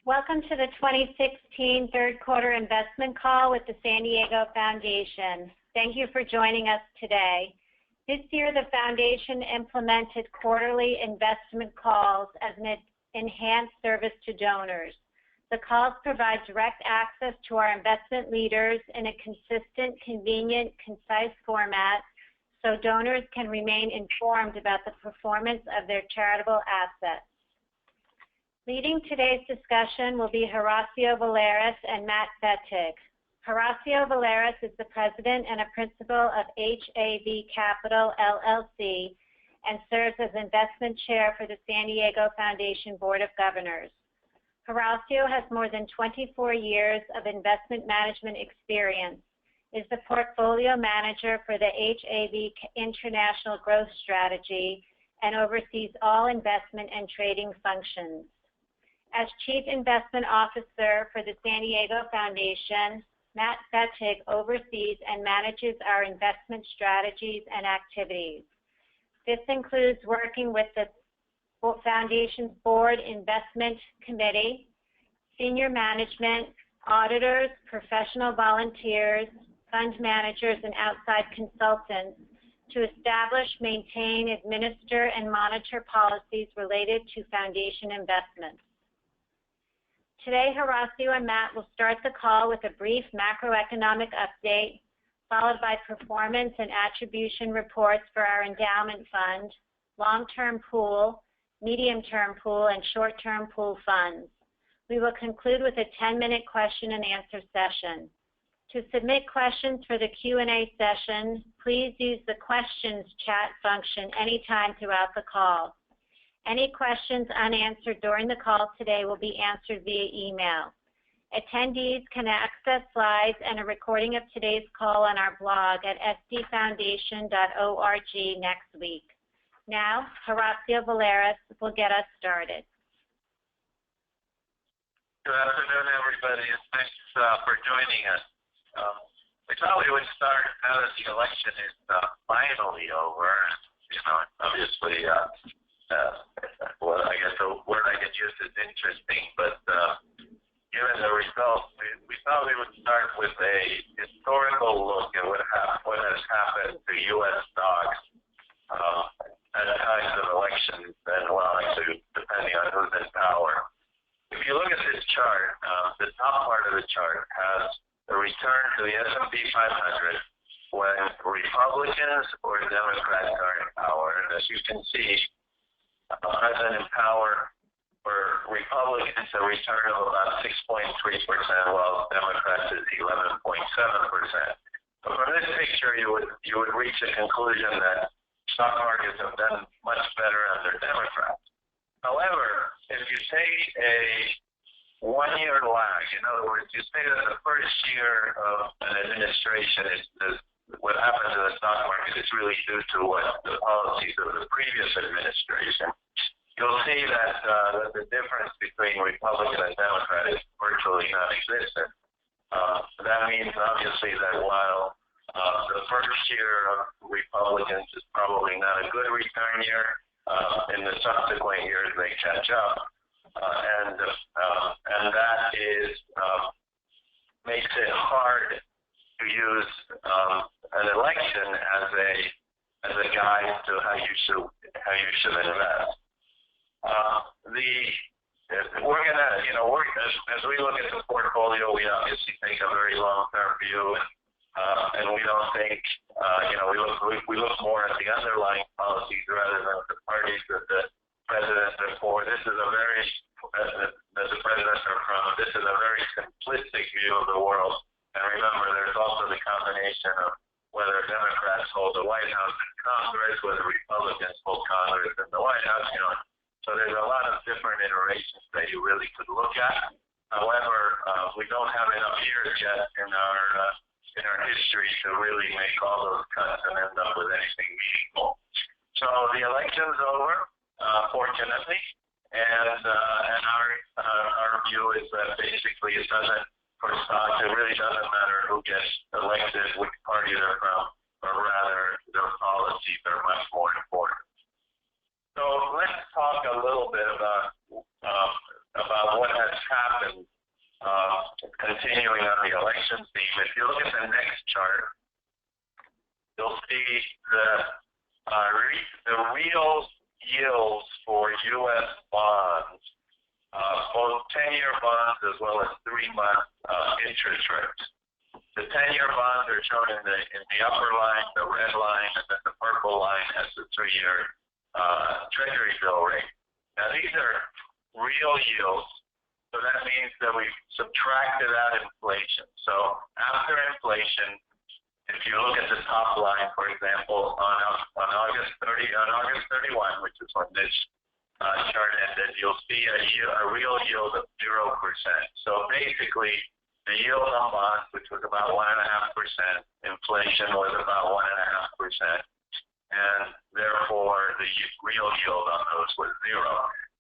Welcome to the 2016 third quarter investment call with the San Diego Foundation. Thank you for joining us today. This year, the Foundation implemented quarterly investment calls as an enhanced service to donors. The calls provide direct access to our investment leaders in a consistent, convenient, concise format so donors can remain informed about the performance of their charitable assets. Leading today's discussion will be Horacio Valeiras and Matt Fettig. Horacio Valeiras is the president and a principal of HAV Capital, LLC, and serves as investment chair for the San Diego Foundation Board of Governors. Horacio has more than 24 years of investment management experience, is the portfolio manager for the HAV International Growth Strategy, and oversees all investment and trading functions. As Chief Investment Officer for the San Diego Foundation, Matt Fettig oversees and manages our investment strategies and activities. This includes working with the Foundation's Board Investment Committee, senior management, auditors, professional volunteers, fund managers, and outside consultants to establish, maintain, administer, and monitor policies related to Foundation investments. Today, Horacio and Matt will start the call with a brief macroeconomic update, followed by performance and attribution reports for our endowment fund, long-term pool, medium-term pool, and short-term pool funds. We will conclude with a 10-minute question and answer session. To submit questions for the Q&A session, please use the questions chat function anytime throughout the call. Any questions unanswered during the call today will be answered via email. Attendees can access slides and a recording of today's call on our blog at sdfoundation.org next week. Now, Horacio Valeiras will get us started. Good afternoon, everybody, and thanks for joining us. We thought we would start now that the election is finally over. Obviously, well, I guess the word I could use is interesting, but given the results, we thought we would start with a historical look at what has happened to U.S. stocks at times of elections, and well, actually, depending on who's in power. If you look at this chart, the top part of the chart has the return to the S&P 500 when Republicans or Democrats are in power. And as you can see, President in power for Republicans, a return of about 6.3%, while Democrats is 11.7%. But from this picture, you would reach a conclusion that stock markets have done much better under Democrats. However, if you take a one-year lag, in other words, you say that the first year of an administration is what happened to the stock market is really due to what the policies of the previous administration. You'll see that the difference between Republican and Democrat is virtually non-existent. That means, obviously, that while the first year of Republicans is probably not a good return year, in the subsequent years they catch up, and that makes it hard to use an election as a guide to how you should invest. We're gonna, as we look at the portfolio, we obviously take a very long-term view, and we don't think, we look more at the underlying policies rather than the parties that the presidents are for. This is a very, that the presidents are from. This is a very simplistic view of the world. And remember, there's also the combination of whether Democrats hold the White House and Congress, whether Republicans hold Congress and the White House. So there's a lot of different iterations that you really could look at. However, we don't have enough years yet in our history to really make all those cuts and end up with anything meaningful. So the election's over, fortunately, and our view is that basically it doesn't, for stocks, it really doesn't matter who gets elected, which party they're from, but rather their policies are much more important. So let's talk a little bit about what has happened you look at the next chart, you'll see the real yields for U.S. bonds, both 10-year bonds as well as 3-month interest rates. The 10-year bonds are shown in the upper line, the red line, and then the purple line has the 3-year Treasury bill rate. Now these are real yields, so that means that we've subtracted out inflation. So after inflation, if you look at the top line, for example, on August 31, which is when this chart ended, you'll see a real yield of 0%. So basically, the yield on bonds, which was about 1.5%, inflation was about 1.5%, and therefore the real yield on those was 0.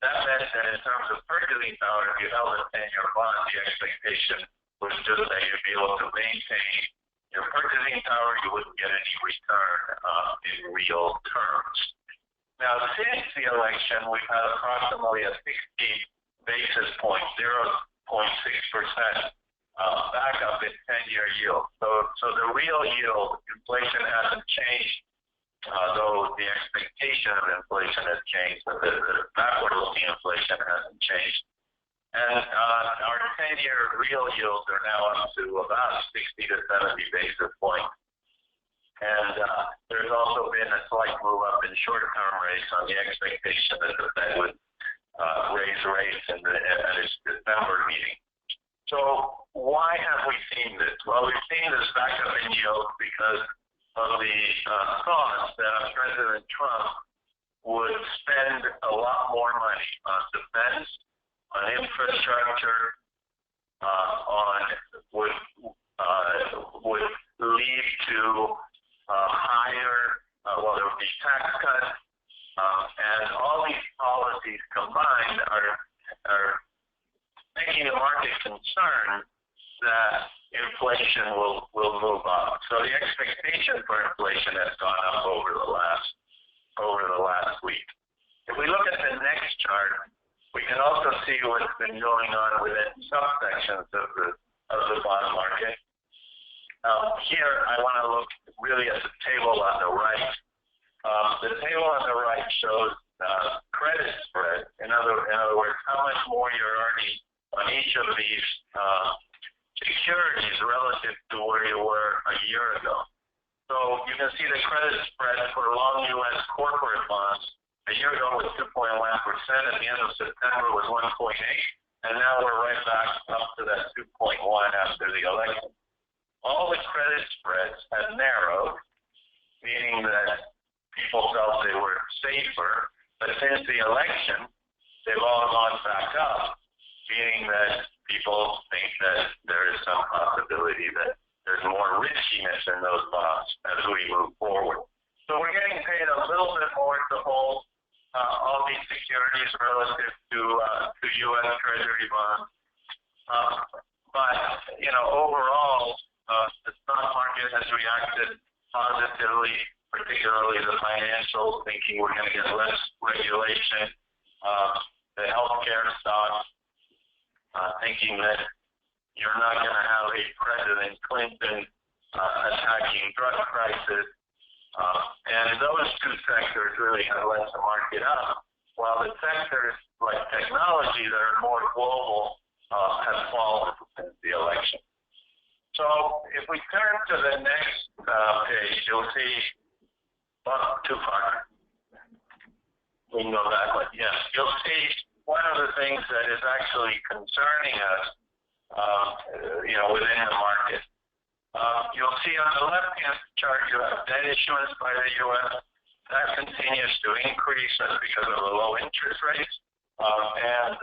That meant that in terms of purchasing power, if you held a 10-year bond, the expectation was just that you'd be able to maintain your purchasing power, you wouldn't get any return in real terms. Now, since the election, we've had approximately a 60 basis point, 0.6% back up in 10-year yield. So the real yield, inflation hasn't changed, though the expectation of inflation has changed, but the backward-looking inflation hasn't changed. And our 10-year real yields are now up to about 60 to 70 basis points. And there's also been a slight move up in short-term rates on the expectation that the Fed would raise rates at its December meeting. So why have we seen this? Well, we've seen this back up in yield because of the thoughts that President Trump would spend a lot more money on defense, on infrastructure, would lead to higher, well, there would be tax cuts, and all these policies combined are making the market concerned that inflation will move up. So the expectation for inflation has gone up over the last week. If we look at the next chart, we can also see what's been going on within subsections of the bond market. Here, I want to look really at the table on the right. The table on the right shows credit spread. In other words, how much more you're earning on each of these securities relative to where you were a year ago. So you can see the credit spread for long U.S. corporate bonds a year ago was 2.1%. At the end of September was 1.8, and now we're right back up to that 2.1 after the election. All the credit spreads have narrowed, meaning that people felt they were safer. But since the election, they've all gone back up, meaning that people think that there is some possibility that there's more riskiness in those bonds as we move forward. So we're getting paid a little bit more to hold all these securities relative to U.S. Treasury bonds. But, overall, the stock market has reacted positively, particularly the financials, thinking we're going to get less regulation. The healthcare stocks, thinking that you're not going to have a President Clinton attacking drug prices. And those two sectors really have led the market up, while the sectors like technology that are more global have fallen since the election. So if we turn to the next page, you'll see, too far. We can go back, but yes, you'll see one of the things that is actually concerning us, within the market. You'll see on the left-hand chart, you have debt issuance by the U.S. That continues to increase because of the low interest rates. And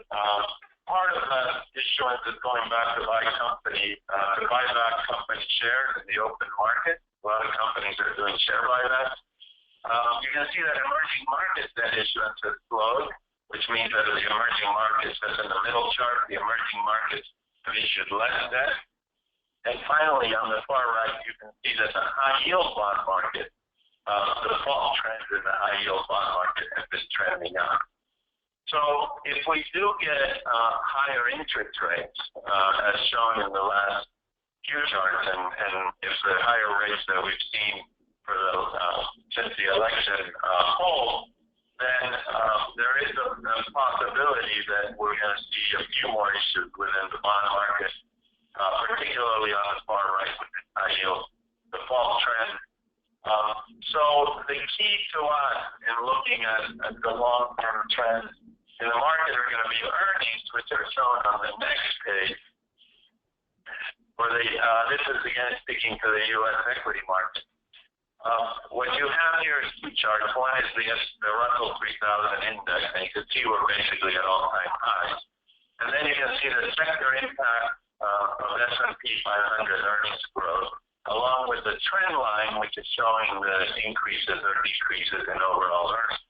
part of that issuance is going back to buy back company shares in the open market. A lot of companies are doing share buybacks. You can see that emerging markets debt issuance has slowed, which means that the emerging markets, that's in the middle chart, the emerging markets have issued less debt. And finally, on the far right, you can see that the high-yield bond market, the fall trends in the high-yield bond market have been trending up. So if we do get higher interest rates, as shown in the last charts, and if the higher rates that we've seen for the since the election hold, then there is a possibility that we're going to see a few more issues within the bond market, particularly on the far right with the high yield default trend. So the key to us in looking at the long-term trends in the market are going to be earnings, which are shown on the next page. This is again speaking to the U.S. equity market. What you have here is two charts. One is the Russell 3000 index, and you can see we're basically at all-time highs. And then you can see the sector impact of S&P 500 earnings growth, along with the trend line, which is showing the increases or decreases in overall earnings.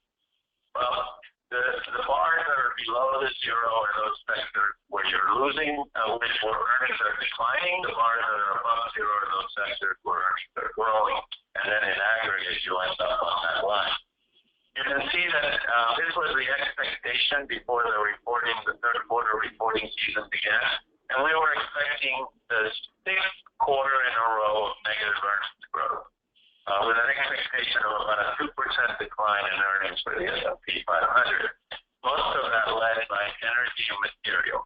Well, the bars that are below the zero are those sectors where you're losing, where earnings are declining. The bars that are above zero are those sectors where earnings are growing. And then in aggregate, you end up on that line. You can see that this was the expectation before the third quarter reporting season began. And we were expecting the sixth quarter in a row of negative earnings growth, with an expectation of about a 2% decline in earnings for the S&P 500. Most of that led by energy and material.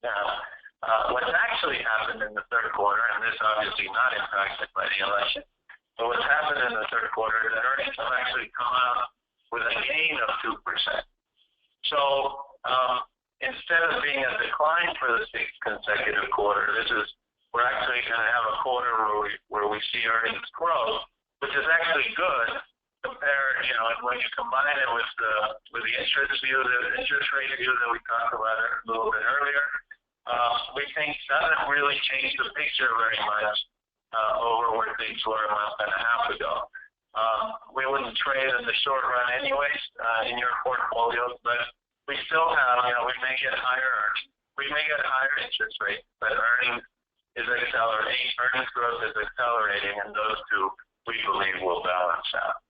Now, what's actually happened in the third quarter, and this obviously not impacted by the election, but what's happened in the third quarter is that earnings have actually come out with a gain of 2%. So instead of being a decline for the sixth consecutive quarter, we're actually going to have a quarter where we see earnings grow, which is actually good. When you combine it with the interest rate view that we talked about a little bit earlier, we think doesn't really change the picture very much over where things were a month and a half ago. We wouldn't trade in the short run anyways in your portfolios, but we still have, we may get higher interest rates, but earnings growth is accelerating, and those two, we believe, will balance out.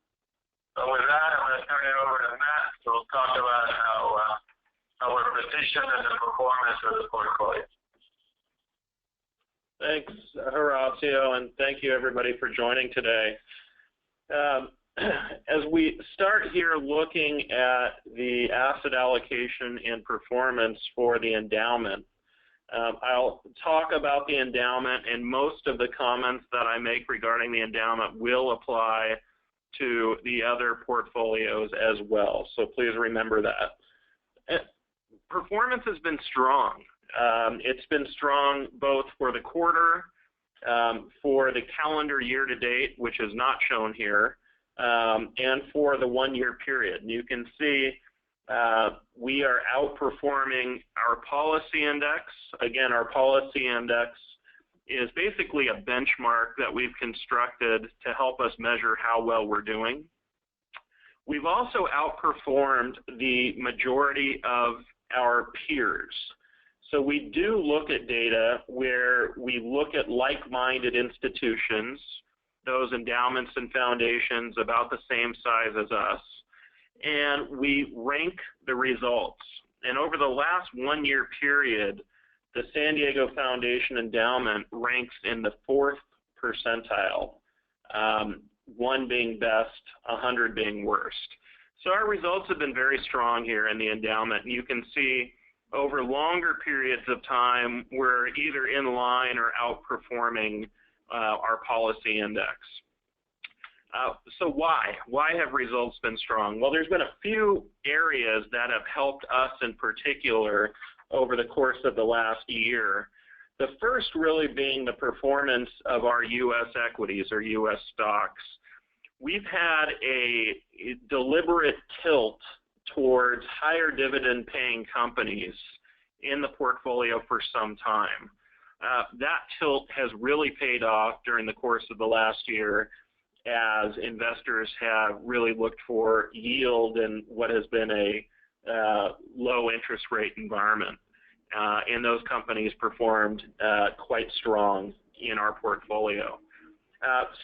So with that, I'm going to turn it over to Matt, who will talk about how we're positioned and the performance of the portfolio. Thanks, Horacio, and thank you, everybody, for joining today. As we start here looking at the asset allocation and performance for the endowment, I'll talk about the endowment, and most of the comments that I make regarding the endowment will apply to the other portfolios as well. So please remember that. Performance has been strong. It's been strong both for the quarter, for the calendar year to date, which is not shown here, and for the 1 year period. And you can see we are outperforming our policy index. Again, our policy index is basically a benchmark that we've constructed to help us measure how well we're doing. We've also outperformed the majority of our peers. So we do look at data where we look at like-minded institutions, those endowments and foundations about the same size as us, and we rank the results. And over the last 1 year period, the San Diego Foundation Endowment ranks in the 4th percentile, 1 being best, 100 being worst. So our results have been very strong here in the endowment, and you can see over longer periods of time, we're either in line or outperforming our policy index. So why? Why have results been strong? Well, there's been a few areas that have helped us in particular over the course of the last year. The first really being the performance of our U.S. equities or U.S. stocks. We've had a deliberate tilt towards higher dividend paying companies in the portfolio for some time. That tilt has really paid off during the course of the last year as investors have really looked for yield in what has been a low interest rate environment. And those companies performed quite strong in our portfolio.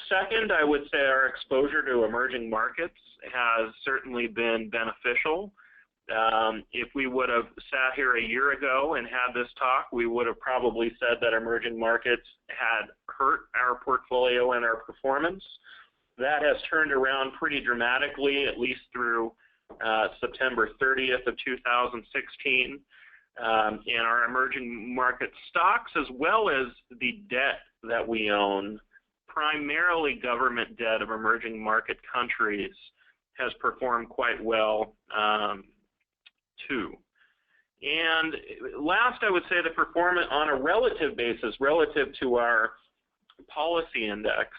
Second, I would say our exposure to emerging markets has certainly been beneficial. If we would have sat here a year ago and had this talk, we would have probably said that emerging markets had hurt our portfolio and our performance. That has turned around pretty dramatically, at least through September 30th of 2016. And our emerging market stocks, as well as the debt that we own, primarily government debt of emerging market countries, has performed quite well too. And last, I would say the performance on a relative basis, relative to our policy index,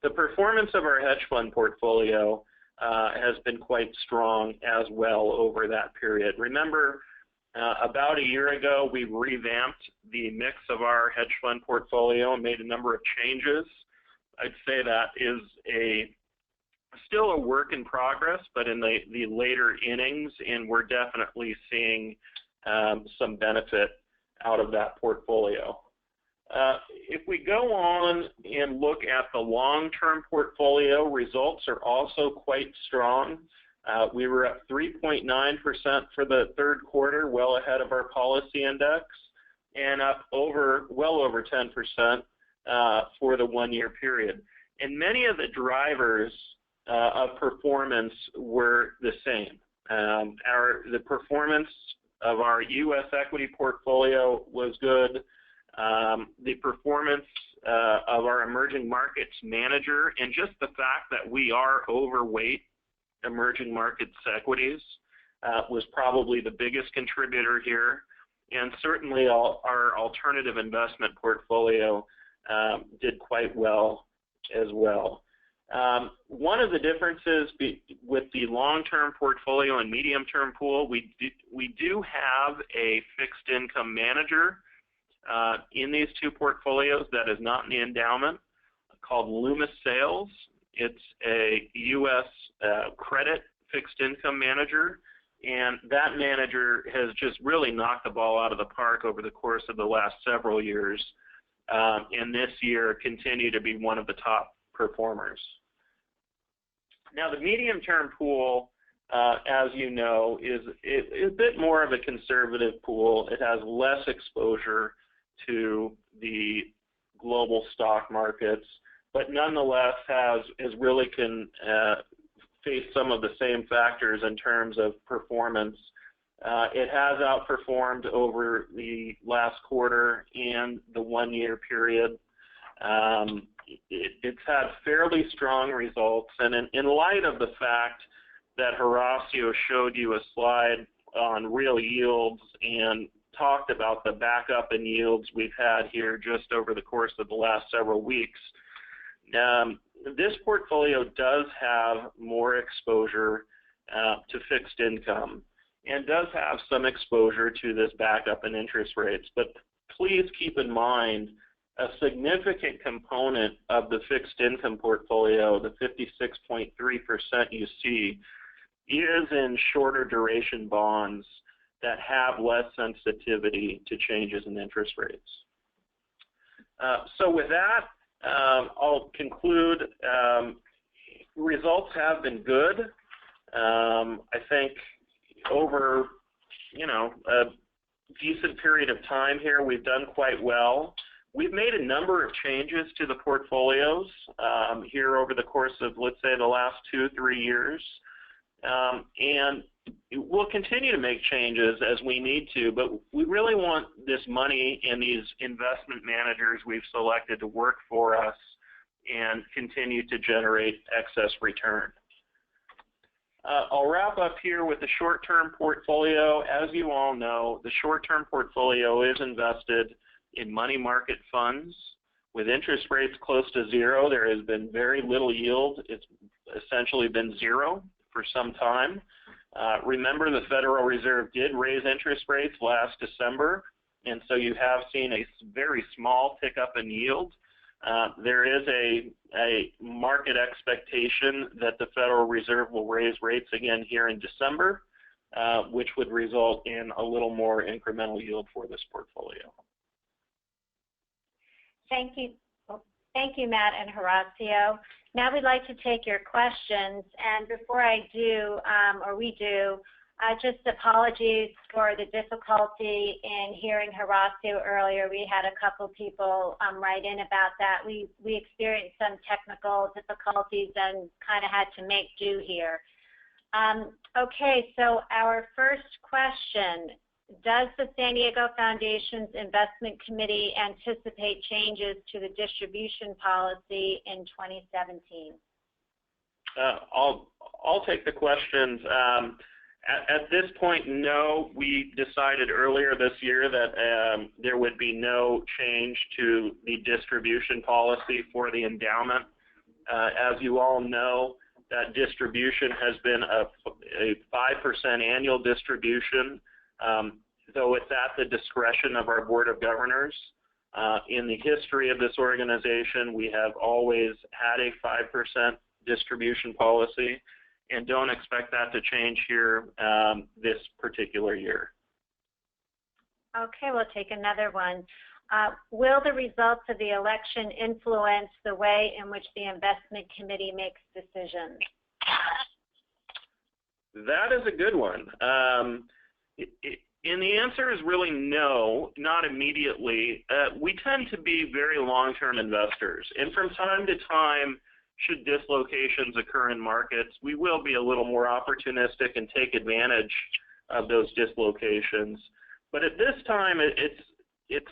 the performance of our hedge fund portfolio has been quite strong as well over that period. Remember, about a year ago, we revamped the mix of our hedge fund portfolio and made a number of changes. I'd say that is still a work in progress, but in the later innings, and we're definitely seeing some benefit out of that portfolio. If we go on and look at the long-term portfolio, results are also quite strong. We were up 3.9% for the third quarter, well ahead of our policy index, and up well over 10% for the one-year period. And many of the drivers of performance were the same. The performance of our U.S. equity portfolio was good. The performance of our emerging markets manager, and just the fact that we are overweight emerging markets equities, was probably the biggest contributor here. And certainly our alternative investment portfolio did quite well as well. One of the differences with the long-term portfolio and medium-term pool, we do have a fixed income manager in these two portfolios that is not in the endowment, called Loomis Sales. It's a U.S. credit fixed income manager, and that manager has just really knocked the ball out of the park over the course of the last several years, and this year continue to be one of the top performers. Now, the medium-term pool, as you know, is a bit more of a conservative pool. It has less exposure to the global stock markets, but nonetheless has really face some of the same factors in terms of performance. It has outperformed over the last quarter and the one-year period. It's had fairly strong results, and in light of the fact that Horacio showed you a slide on real yields and talked about the backup in yields we've had here just over the course of the last several weeks, this portfolio does have more exposure to fixed income and does have some exposure to this backup in interest rates. But please keep in mind, a significant component of the fixed income portfolio, the 56.3% you see, is in shorter duration bonds that have less sensitivity to changes in interest rates. So with that, I'll conclude. Results have been good. I think over a decent period of time here, we've done quite well. We've made a number of changes to the portfolios here over the course of, let's say, the last 2-3 years. And we'll continue to make changes as we need to, but we really want this money and these investment managers we've selected to work for us and continue to generate excess return. I'll wrap up here with the short-term portfolio. As you all know, the short-term portfolio is invested in money market funds. With interest rates close to zero, there has been very little yield. It's essentially been zero for some time. Remember, the Federal Reserve did raise interest rates last December, and so you have seen a very small tick up in yield. There is a market expectation that the Federal Reserve will raise rates again here in December, which would result in a little more incremental yield for this portfolio. Thank you. Thank you, Matt and Horacio. Now we'd like to take your questions, and before I do, Just apologies for the difficulty in hearing Horacio earlier. We had a couple people write in about that. We experienced some technical difficulties and kind of had to make do here. Okay, so our first question, does the San Diego Foundation's Investment Committee anticipate changes to the distribution policy in 2017? I'll take the questions. At this point, no. We decided earlier this year that there would be no change to the distribution policy for the endowment. As you all know, that distribution has been a 5% annual distribution, though it's at the discretion of our Board of Governors. In the history of this organization, we have always had a 5% distribution policy, and don't expect that to change here this particular year. Okay, we'll take another one. Will the results of the election influence the way in which the investment committee makes decisions? That is a good one. And the answer is really no, not immediately. We tend to be very long-term investors, and from time to time, should dislocations occur in markets, we will be a little more opportunistic and take advantage of those dislocations. But at this time, it's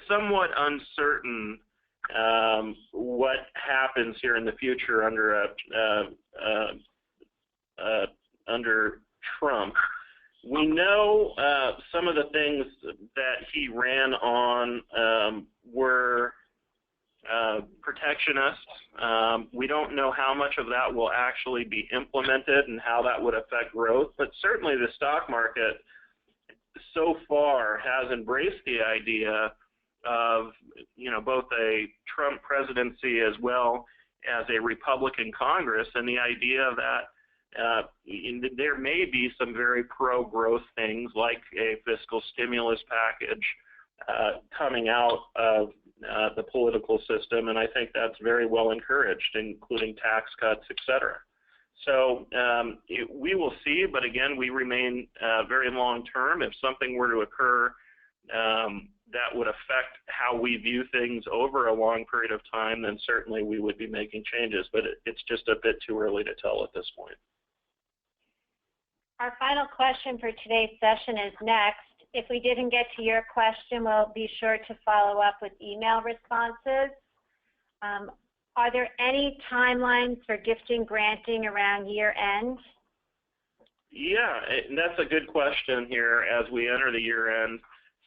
somewhat uncertain what happens here in the future under Trump. We know some of the things that he ran on were protectionist. We don't know how much of that will actually be implemented and how that would affect growth, but certainly the stock market so far has embraced the idea of, both a Trump presidency as well as a Republican Congress, and the idea that there may be some very pro-growth things like a fiscal stimulus package coming out of the political system, and I think that's very well encouraged, including tax cuts, et cetera. So we will see, but again, we remain very long-term. If something were to occur that would affect how we view things over a long period of time, then certainly we would be making changes, but it's just a bit too early to tell at this point. Our final question for today's session is next. If we didn't get to your question, we'll be sure to follow up with email responses. Are there any timelines for gifting granting around year end? Yeah, and that's a good question here as we enter the year end.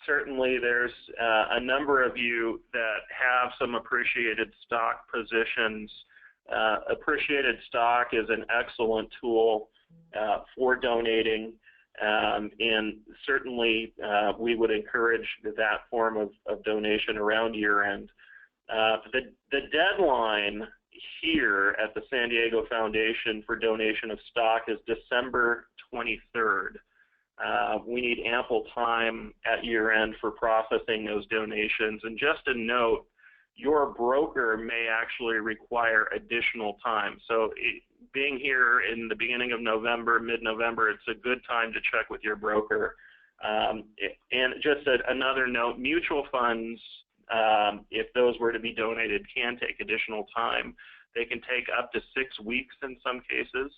Certainly there's a number of you that have some appreciated stock positions. Appreciated stock is an excellent tool for donating. And certainly we would encourage that form of donation around year end. The deadline here at the San Diego Foundation for donation of stock is December 23rd. We need ample time at year end for processing those donations. And just a note, your broker may actually require additional time. So being here in the beginning of November, mid-November, it's a good time to check with your broker. And just another note, mutual funds, if those were to be donated, can take additional time. They can take up to 6 weeks in some cases.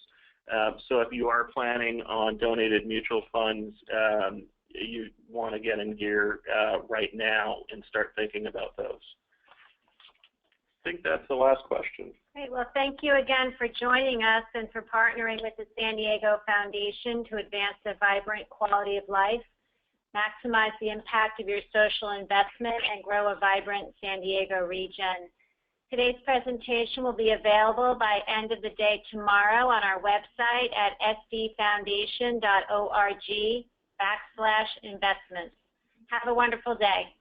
So if you are planning on donated mutual funds, you want to get in gear right now and start thinking about those. I think that's the last question. Great. Well, thank you again for joining us and for partnering with the San Diego Foundation to advance a vibrant quality of life, maximize the impact of your social investment, and grow a vibrant San Diego region. Today's presentation will be available by end of the day tomorrow on our website at sdfoundation.org/investments. Have a wonderful day.